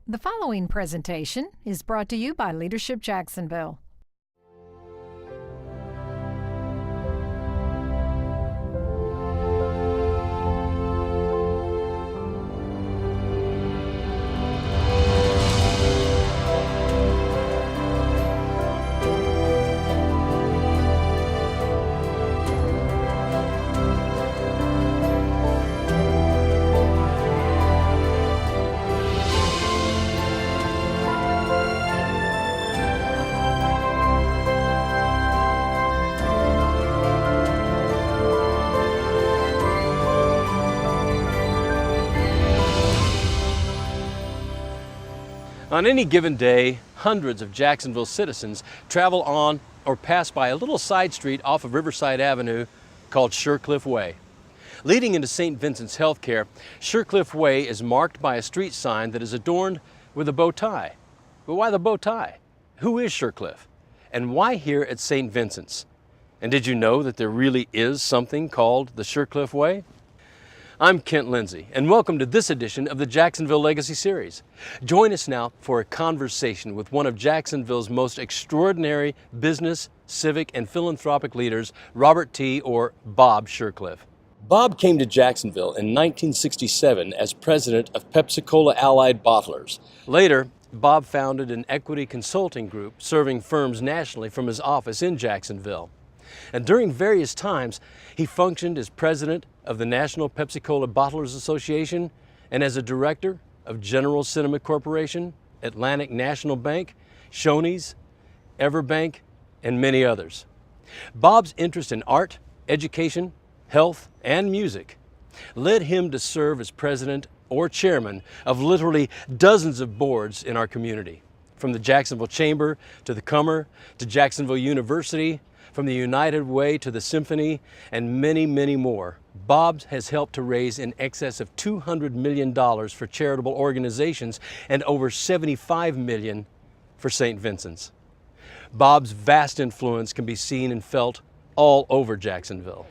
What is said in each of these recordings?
The following presentation is brought to you by Leadership Jacksonville. On any given day, hundreds of Jacksonville citizens travel on or pass by a little side street off of Riverside Avenue called Shircliff Way. Leading into St. Vincent's Healthcare, Shircliff Way is marked by a street sign that is adorned with a bow tie. But why the bow tie? Who is Shircliff? And why here at St. Vincent's? And did you know that there really is something called the Shircliff Way? I'm Kent Lindsay, and welcome to this edition of the Jacksonville Legacy Series. Join us now for a conversation with one of Jacksonville's most extraordinary business, civic, and philanthropic leaders, Robert T. or Bob Shircliff. Bob came to Jacksonville in 1967 as president of Pepsi-Cola Allied Bottlers. Later, Bob founded an equity consulting group serving firms nationally from his office in Jacksonville. And during various times, he functioned as president of the National Pepsi-Cola Bottlers Association and as a director of General Cinema Corporation, Atlantic National Bank, Shoney's, Everbank, and many others. Bob's interest in art, education, health, and music led him to serve as president or chairman of literally dozens of boards in our community, from the Jacksonville Chamber to the Cummer to Jacksonville University, from the United Way to the Symphony, and many, many more. Bob has helped to raise in excess of $200 million for charitable organizations and over $75 million for St. Vincent's. Bob's vast influence can be seen and felt all over Jacksonville.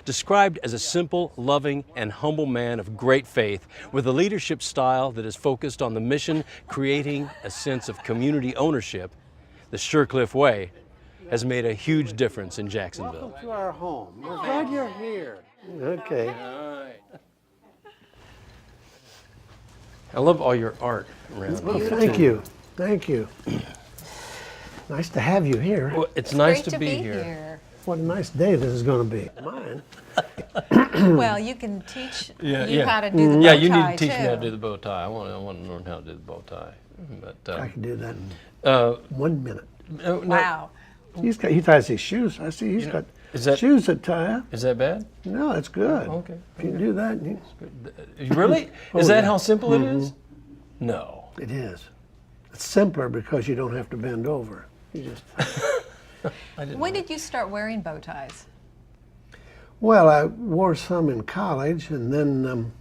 Described as a simple, loving, and humble man of great faith with a leadership style that is focused on the mission, creating a sense of community ownership, the Shircliff Way has made a huge difference in Jacksonville. Welcome to our home. We're glad you're here. Okay. All right. I love all your art around Well, here. thank you. Thank you. Nice to have you here. Well, it's nice Great to be here. What a nice day this is going to be. Mine. Well, you can teach Yeah, you yeah. how to do the bow Yeah, you need tie, to teach me how to too. do the bow tie. I want to learn how to do the bow tie. But I can do that in uh, 1 minute. no, Wow. He ties his shoes. I see he's got is that- shoes that tie up. is that bad? No, it's good. Okay. If you do that, Really? Oh, Is that yeah. how simple it is? No. it is. It's simpler because you don't have to bend over. You just. When did you start wearing bow ties? Well, I wore some in college, and then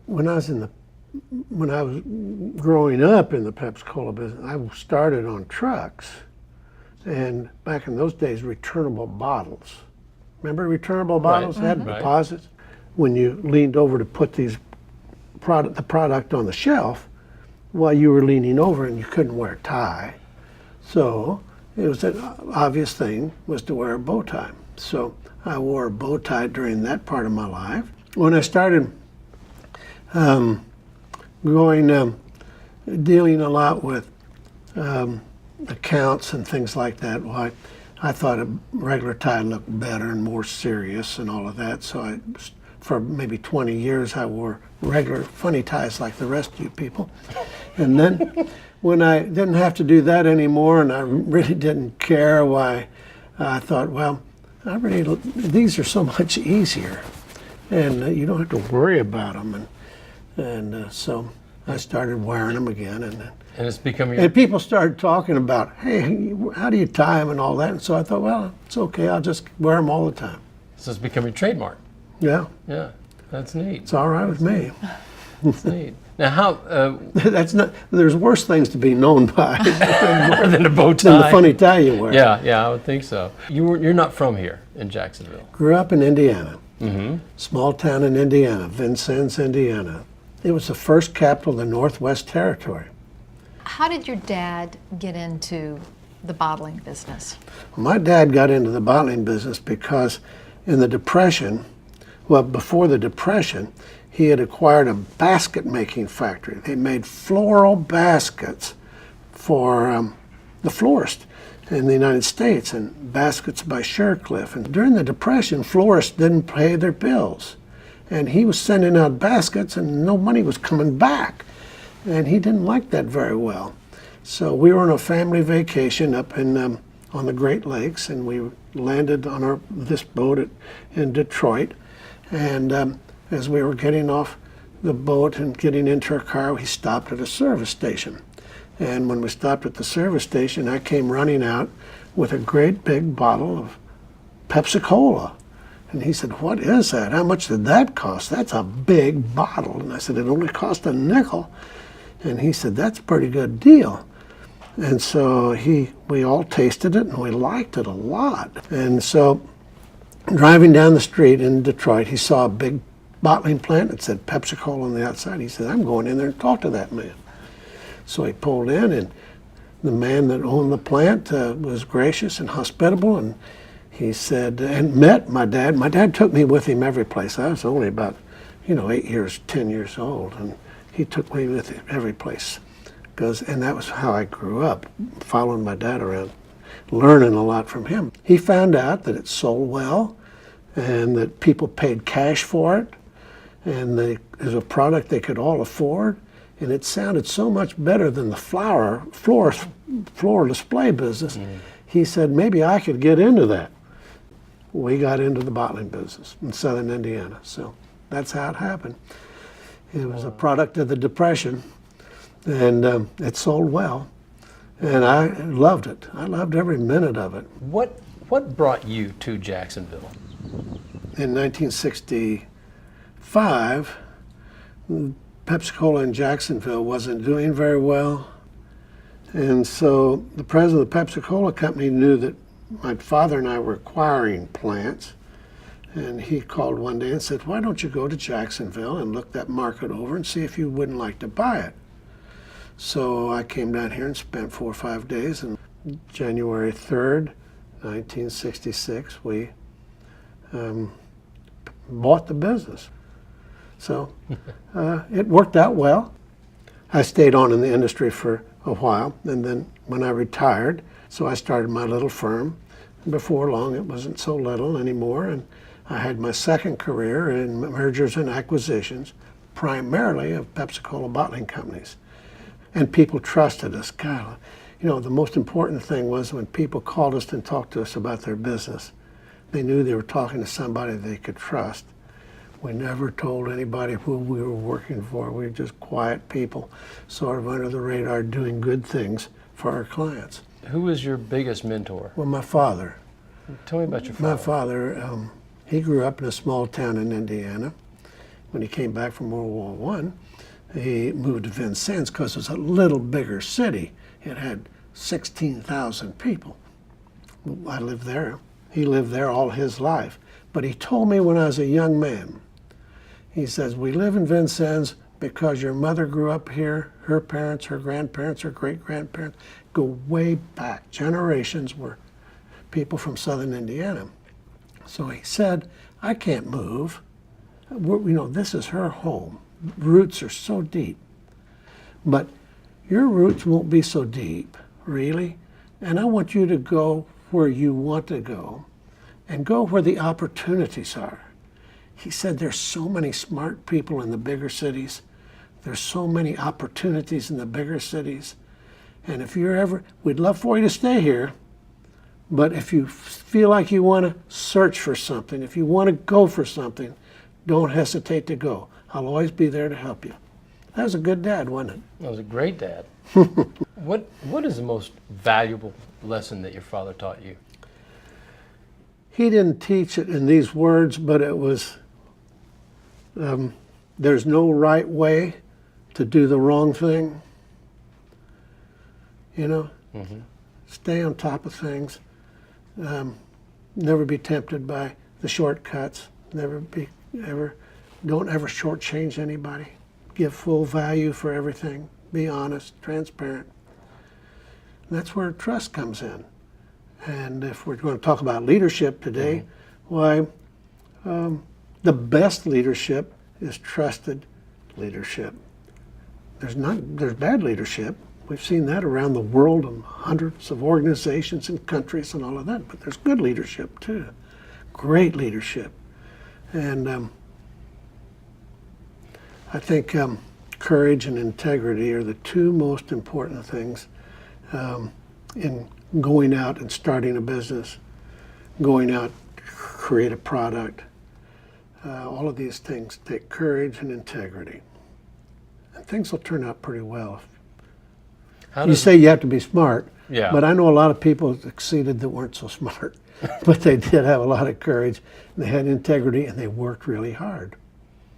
when I was growing up in the Pepsi-Cola business, I started on trucks, and back in those days, returnable bottles. Remember returnable bottles had Right. deposits? When you leaned over to put the product on the shelf, while you were leaning over, and you couldn't wear a tie, so it was an obvious thing was to wear a bow tie. So I wore a bow tie during that part of my life. When I started dealing a lot with accounts and things like that, well, I thought a regular tie looked better and more serious and all of that. So for maybe 20 years, I wore regular funny ties like the rest of you people. And then when I didn't have to do that anymore and I really didn't care, why, I thought, well, these are so much easier, and you don't have to worry about them, and so I started wearing them again, and it's becoming. and people started talking about, hey, how do you tie them and all that, and so I thought, well, it's okay, I'll just wear them all the time. So it's becoming trademark. Yeah, Yeah, that's neat. it's all right with me. That's neat. Now, how That's not. There's worse things to be known by than a bow tie? than the funny tie you wear. Yeah, I would think so. You're not from here in Jacksonville. Grew up in Indiana, small town in Indiana, Vincennes, Indiana. It was the first capital of the Northwest Territory. How did your dad get into the bottling business? My dad got into the bottling business because in the Depression, well, before the Depression, he had acquired a basket making factory. They made floral baskets for the florist in the United States, and baskets by Shircliff. And during the Depression, florists didn't pay their bills. And he was sending out baskets and no money was coming back. And he didn't like that very well. So we were on a family vacation up in on the Great Lakes, and we landed on this boat in Detroit. And as we were getting off the boat and getting into our car, we stopped at a service station. And when we stopped at the service station, I came running out with a great big bottle of Pepsi-Cola. And he said, "What is that? How much did that cost? That's a big bottle." And I said, "It only cost a nickel." And he said, "That's a pretty good deal." And so we all tasted it and we liked it a lot. And so driving down the street in Detroit, he saw a big bottling plant that said Pepsi-Cola on the outside. He said, "I'm going in there and talk to that man." So he pulled in, and the man that owned the plant was gracious and hospitable, and he said, and met my dad. My dad took me with him every place. I was only about, 10 years old, and he took me with him every place. And that was how I grew up, following my dad around, learning a lot from him. He found out that it sold well, and that people paid cash for it, and it was a product they could all afford. And it sounded so much better than the floor display business. He said, maybe I could get into that. We got into the bottling business in southern Indiana. So that's how it happened. It was a product of the Depression, and it sold well. And I loved it. I loved every minute of it. What brought you to Jacksonville? In 1965, Pepsi-Cola in Jacksonville wasn't doing very well. And so the president of the Pepsi-Cola company knew that my father and I were acquiring plants. And he called one day and said, "Why don't you go to Jacksonville and look that market over and see if you wouldn't like to buy it?" So I came down here and spent 4 or 5 days. And January 3rd, 1966, we bought the business. So it worked out well. I stayed on in the industry for a while, and then when I retired, so I started my little firm. Before long, it wasn't so little anymore, and I had my second career in mergers and acquisitions, primarily of Pepsi-Cola bottling companies. And people trusted us. God, the most important thing was when people called us and talked to us about their business, they knew they were talking to somebody they could trust. We never told anybody who we were working for. We were just quiet people, sort of under the radar, doing good things for our clients. Who was your biggest mentor? Well, my father. Tell me about your father. My father, he grew up in a small town in Indiana. When he came back from World War I, he moved to Vincennes because it was a little bigger city. It had 16,000 people. I lived there. He lived there all his life. But he told me when I was a young man, he says, "We live in Vincennes because your mother grew up here, her parents, her grandparents, her great-grandparents go way back. Generations were people from southern Indiana." So he said, "I can't move. This is her home. Roots are so deep. But your roots won't be so deep, really. And I want you to go where you want to go and go where the opportunities are." He said, "There's so many smart people in the bigger cities. There's so many opportunities in the bigger cities. And if we'd love for you to stay here, but if you feel like you want to search for something, if you want to go for something, don't hesitate to go. I'll always be there to help you." That was a good dad, wasn't it? That was a great dad. What is the most valuable lesson that your father taught you? He didn't teach it in these words, but it was, there's no right way to do the wrong thing. Stay on top of things. Never be tempted by the shortcuts. Don't ever shortchange anybody. give full value for everything, be honest, transparent. And that's where trust comes in. And if we're going to talk about leadership today, why, the best leadership is trusted leadership. There's bad leadership. We've seen that around the world in hundreds of organizations and countries and all of that, but there's good leadership too. Great leadership. And I think courage and integrity are the two most important things in going out and starting a business, going out to create a product. All of these things take courage and integrity. And things will turn out pretty well. You say you have to be smart, Yeah. but I know a lot of people that succeeded that weren't so smart, but they did have a lot of courage, and they had integrity, and they worked really hard.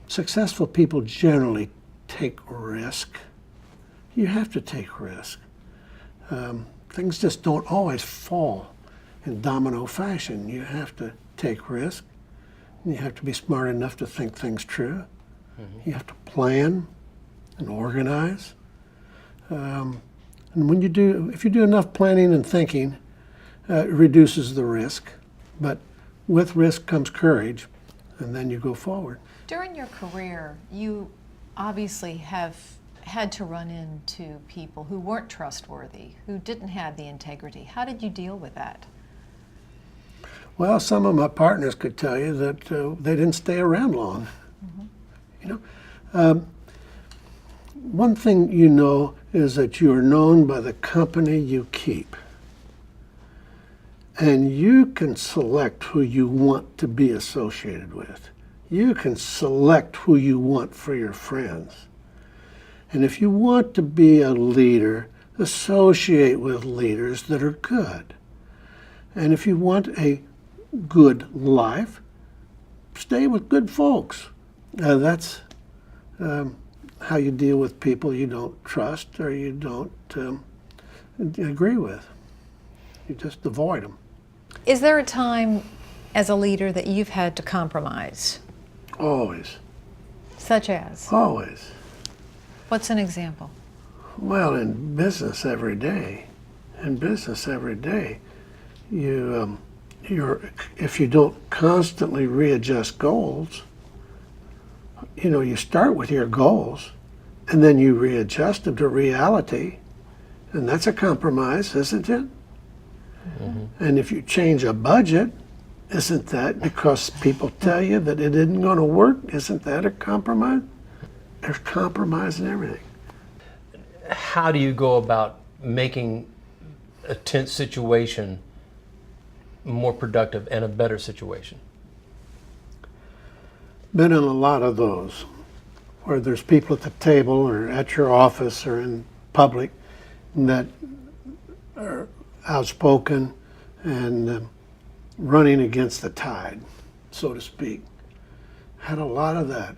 Successful people generally take risk. You have to take risk. Things just don't always fall in domino fashion. You have to take risk. You have to be smart enough to think things through. You have to plan and organize. And when you do, if you do enough planning and thinking, it reduces the risk. But with risk comes courage, and then you go forward. During your career, you obviously have had to run into people who weren't trustworthy, who didn't have the integrity. How did you deal with that? Well, some of my partners could tell you that they didn't stay around long. You know, one thing you know is that you are known by the company you keep. And you can select who you want to be associated with. You can select who you want for your friends. And if you want to be a leader, associate with leaders that are good. And if you want a good life, stay with good folks. That's how you deal with people you don't trust or you don't agree with. You just avoid them. Is there a time as a leader that you've had to compromise? Always. Such as? Always. What's an example? Well, in business every day, if you don't constantly readjust goals, you know, you start with your goals and then you readjust them to reality, and that's a compromise, isn't it? And if you change a budget, isn't that because people tell you that it isn't going to work? Isn't that a compromise? There's compromise in everything. How do you go about making a tense situation more productive and a better situation? Been in a lot of those where there's people at the table or at your office or in public that are outspoken and running against the tide, so to speak. Had a lot of that.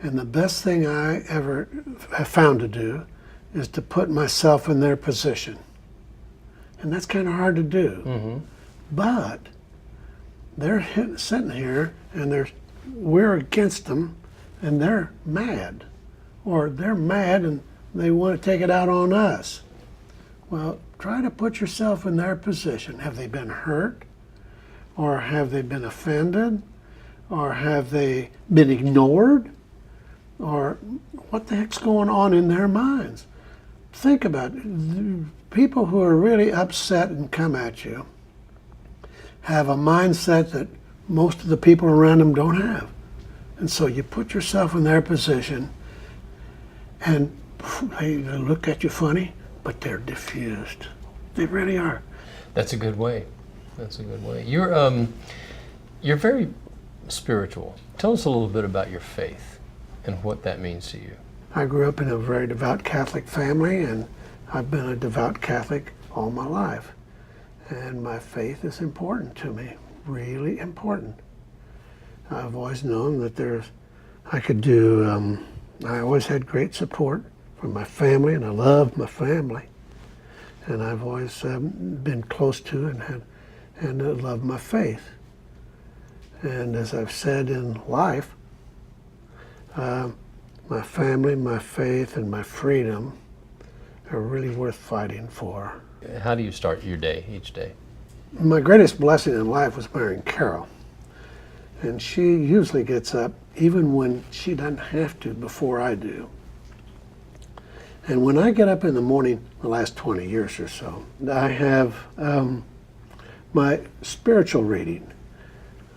And the best thing I ever have found to do is to put myself in their position. And that's kind of hard to do. But they're sitting here and we're against them and they're mad. Or they're mad and they want to take it out on us. Well, try to put yourself in their position. Have they been hurt? Or have they been offended? Or have they been ignored? Or what the heck's going on in their minds? Think about it. People who are really upset and come at you have a mindset that most of the people around them don't have. And so you put yourself in their position and they look at you funny, but they're diffused. They really are. That's a good way. That's a good way. You're very spiritual. Tell us a little bit about your faith and what that means to you. I grew up in a very devout Catholic family, and I've been a devout Catholic all my life. And my faith is important to me, really important. I've always known that I always had great support from my family, and I loved my family. And I've always been close to and loved my faith. And as I've said in life, my family, my faith, and my freedom are really worth fighting for. How do you start your day, each day? My greatest blessing in life was marrying Carol. And she usually gets up even when she doesn't have to before I do. And when I get up in the morning, the last 20 years or so, I have my spiritual reading.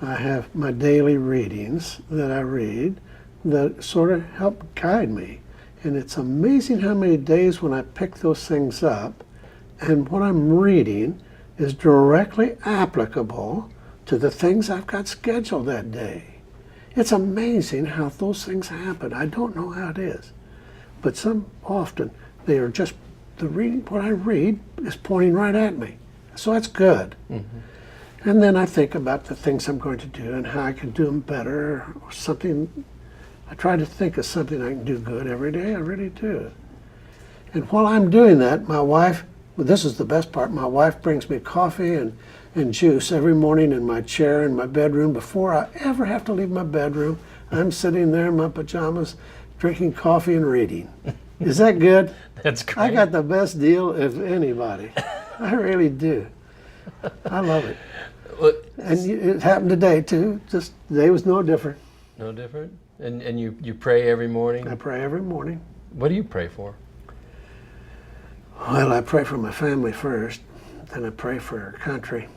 I have my daily readings that I read that sort of help guide me. And it's amazing how many days when I pick those things up and what I'm reading is directly applicable to the things I've got scheduled that day. It's amazing how those things happen. I don't know how it is. But often they are just what I read is pointing right at me. So that's good. Mm-hmm. And then I think about the things I'm going to do and how I can do them better or something. I try to think of something I can do good every day. I really do. And while I'm doing that, my wife, well, this is the best part, my wife brings me coffee and juice every morning in my chair in my bedroom. Before I ever have to leave my bedroom, I'm sitting there in my pajamas drinking coffee and reading. Is that good? That's great. I got the best deal of anybody. I really do. I love it. Well, And it happened today too. Just today was no different. no different? And you pray every morning? I pray every morning. What do you pray for? Well, I pray for my family first, then I pray for our country.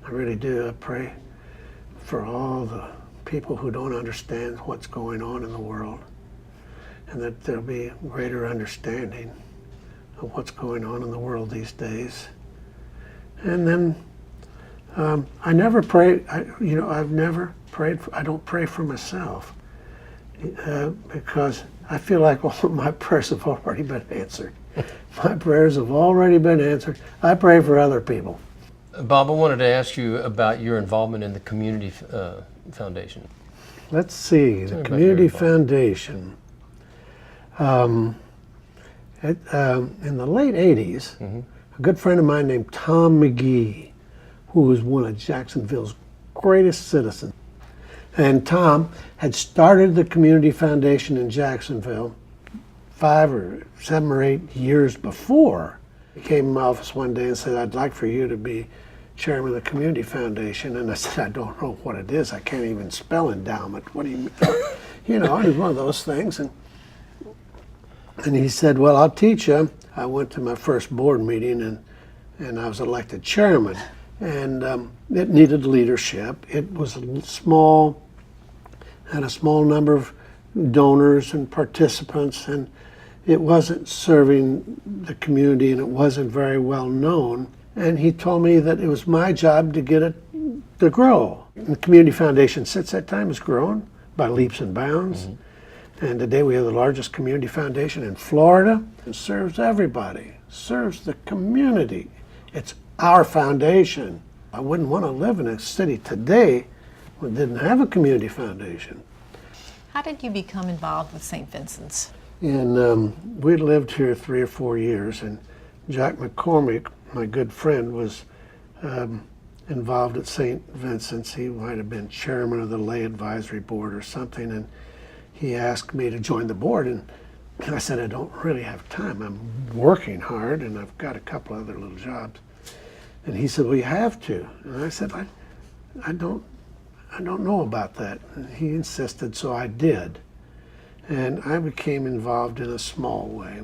I really do. I pray for all the people who don't understand what's going on in the world, and that there'll be greater understanding of what's going on in the world these days. And then I never pray, I've never prayed, I don't pray for myself because I feel like all of my prayers have already been answered. My prayers have already been answered. I pray for other people. Bob, I wanted to ask you about your involvement in the community foundation. Let's see, Tell the me about Community your involvement. Foundation. In the late 80s, a good friend of mine named Tom McGee, who was one of Jacksonville's greatest citizens, and Tom had started the Community Foundation in Jacksonville 5 or 7 or 8 years before. He came in my office one day and said, "I'd like for you to be chairman of the Community Foundation." And I said, "I don't know what it is. I can't even spell endowment. What do you mean?" It was one of those things. And he said, "Well, I'll teach you." I went to my first board meeting and I was elected chairman. And it needed leadership. It was small, had a small number of donors and participants, and it wasn't serving the community, and it wasn't very well known. And he told me that it was my job to get it to grow. And the Community Foundation since that time has grown by leaps and bounds. And today we have the largest community foundation in Florida. It serves everybody, serves the community. It's our foundation. I wouldn't want to live in a city today that didn't have a community foundation. How did you become involved with St. Vincent's? And we lived here 3 or 4 years, and Jack McCormick, my good friend, was involved at St. Vincent's. He might have been chairman of the lay advisory board or something, and he asked me to join the board, and I said, "I don't really have time. I'm working hard, and I've got a couple other little jobs." And he said, "Well, you have to." And I said, I don't know about that." And he insisted, so I did. And I became involved in a small way.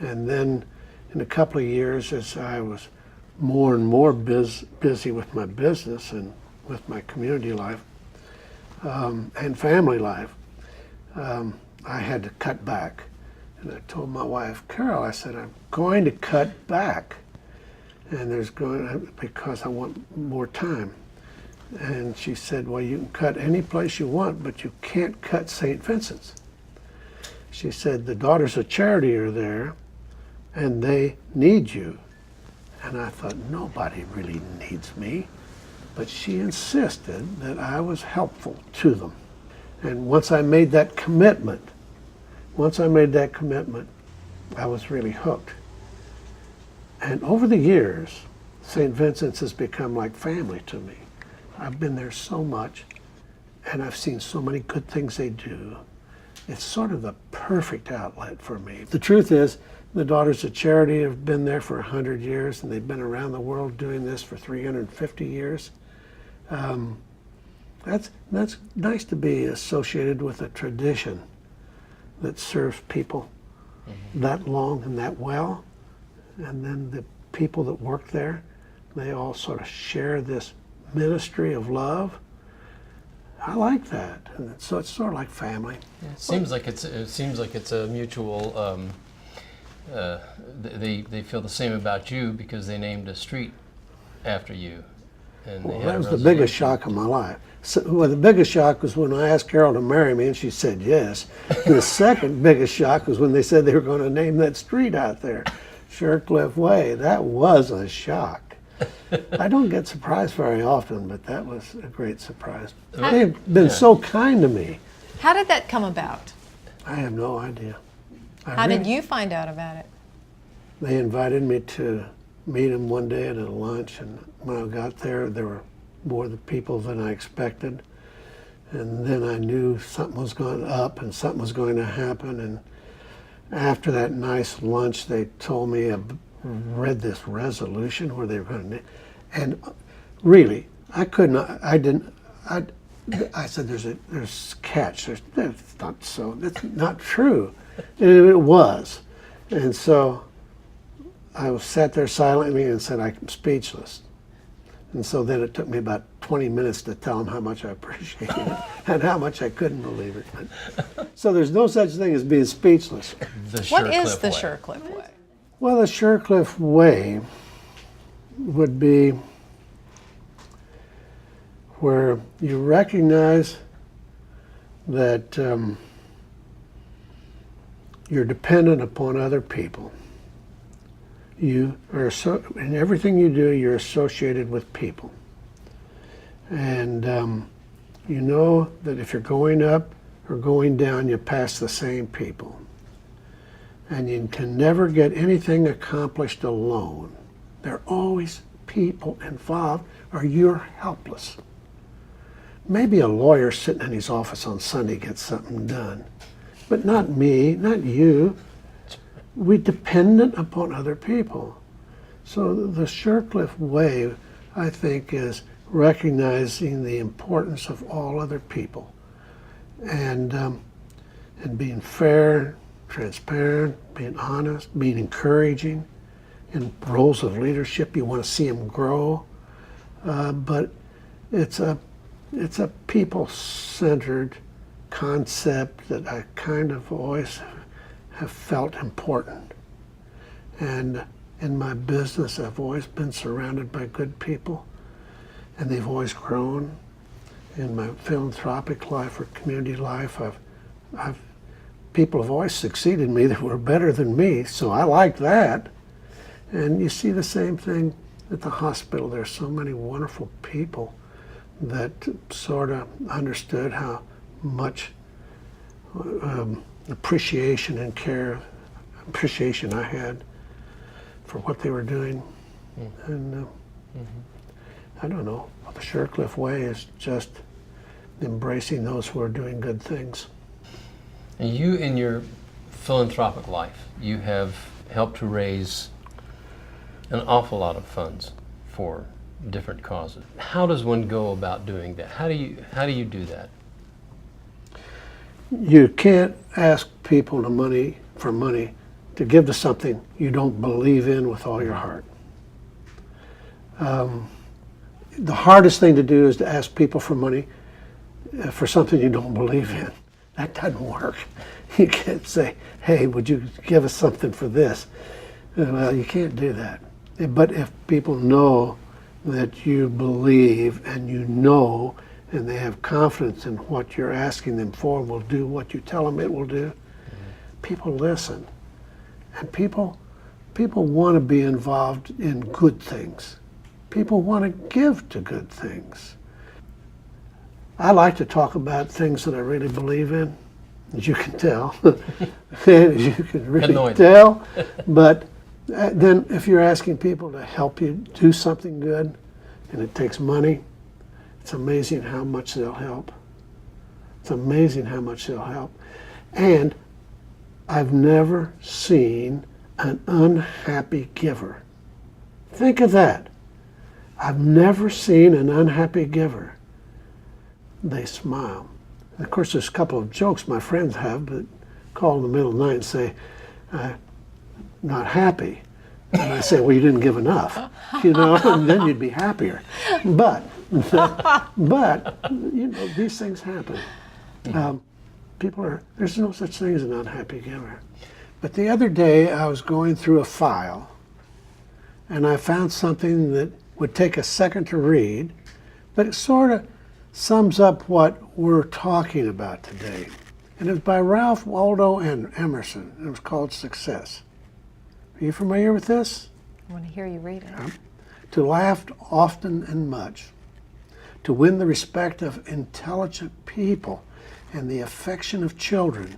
And then in a couple of years, as I was more and more busy with my business and with my community life and family life, I had to cut back. And I told my wife, Carol, I said, "I'm going to cut back. And because I want more time." And she said, "Well, you can cut any place you want, but you can't cut St. Vincent's." She said, "The Daughters of Charity are there, and they need you." And I thought, nobody really needs me. But she insisted that I was helpful to them. And once I made that commitment, I was really hooked. And over the years, St. Vincent's has become like family to me. I've been there so much, and I've seen so many good things they do. It's sort of the perfect outlet for me. The truth is, the Daughters of Charity have been there for 100 years, and they've been around the world doing this for 350 years. That's nice to be associated with a tradition that serves people that long and that well. And then the people that work there, they all sort of share this ministry of love. I like that. And so it's sort of like family. It seems like it's a mutual. They feel the same about you because they named a street after you. And Well, that was the biggest shock of my life. So, well, the biggest shock was when I asked Carol to marry me and she said yes. And the second biggest shock was when they said they were going to name that street out there, Shircliff Way. That was a shock. I don't get surprised very often, but that was a great surprise. They've been so kind to me. How did that come about? I have no idea. How did you find out about it? They invited me to meet them one day at a lunch, and when I got there, there were more people than I expected. And then I knew something was going up and something was going to happen. And after that nice lunch, they told me I read this resolution where they were going to, and really, I said, there's a catch. That's not so. That's not true. And it was. And so I sat there silently and said, I'm speechless. And so then it took me about 20 minutes to tell them how much I appreciated it and how much I couldn't believe it. So there's no such thing as being speechless. What is the Shircliff Way? Well, the Shircliff Way would be where you recognize that you're dependent upon other people. You are in everything you do, you're associated with people. And you know that if you're going up or going down, you pass the same people. And you can never get anything accomplished alone. There are always people involved or you're helpless. Maybe a lawyer sitting in his office on Sunday gets something done, but not me, not you. We're dependent upon other people. So the Shircliff Way, I think, is recognizing the importance of all other people and being fair, transparent, being honest, being encouraging. In roles of leadership, you want to see them grow, but it's a people-centered concept that I kind of always have felt important. And in my business, I've always been surrounded by good people, and they've always grown. In my philanthropic life or community life, people have always succeeded me that were better than me, so I like that. And you see the same thing at the hospital. There's so many wonderful people that sort of understood how much appreciation I had for what they were doing. And I don't know, the Shircliff Way is just embracing those who are doing good things. And you, in your philanthropic life, you have helped to raise an awful lot of funds for different causes. How does one go about doing that? How do you do that? You can't ask people for money to give to something you don't believe in with all your heart. The hardest thing to do is to ask people for money for something you don't believe in. That doesn't work. You can't say, hey, would you give us something for this? Well, you can't do that. But if people know that you believe and you know and they have confidence in what you're asking them for and will do what you tell them it will do, people listen. And people want to be involved in good things. People want to give to good things. I like to talk about things that I really believe in, as you can tell. As you can really tell. But then if you're asking people to help you do something good and it takes money, it's amazing how much they'll help. It's amazing how much they'll help. And I've never seen an unhappy giver. Think of that. I've never seen an unhappy giver. They smile. And of course, there's a couple of jokes my friends have, but call in the middle of the night and say, not happy. And I say, well, you didn't give enough, you know, and then you'd be happier. But you know, these things happen. There's no such thing as an unhappy giver. But the other day, I was going through a file, and I found something that would take a second to read, but it sort of sums up what we're talking about today. And it was by Ralph Waldo Emerson. It was called Success. Are you familiar with this? I want to hear you read it. To laugh often and much, to win the respect of intelligent people and the affection of children,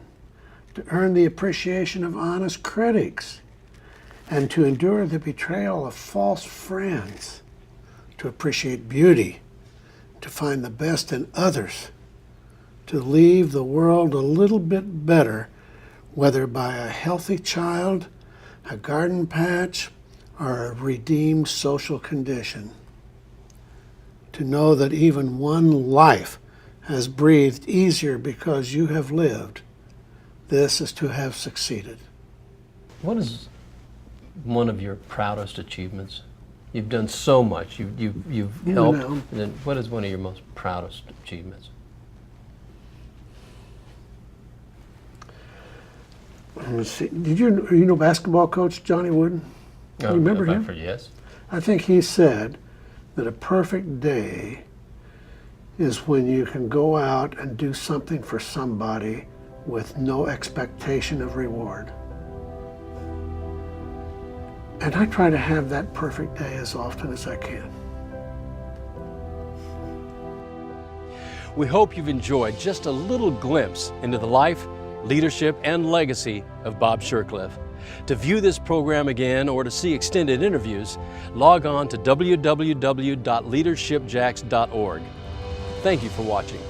to earn the appreciation of honest critics, and to endure the betrayal of false friends, to appreciate beauty, to find the best in others, to leave the world a little bit better, whether by a healthy child, a garden patch, or a redeemed social condition. To know that even one life has breathed easier because you have lived, this is to have succeeded. What is one of your proudest achievements? You've done so much. You've helped. know. And then what is one of your most proudest achievements? Let's see. You know basketball coach Johnny Wooden? You remember him? Yes. I think he said that a perfect day is when you can go out and do something for somebody with no expectation of reward. And I try to have that perfect day as often as I can. We hope you've enjoyed just a little glimpse into the life, leadership, and legacy of Bob Shircliff. To view this program again or to see extended interviews, log on to www.leadershipjacks.org. Thank you for watching.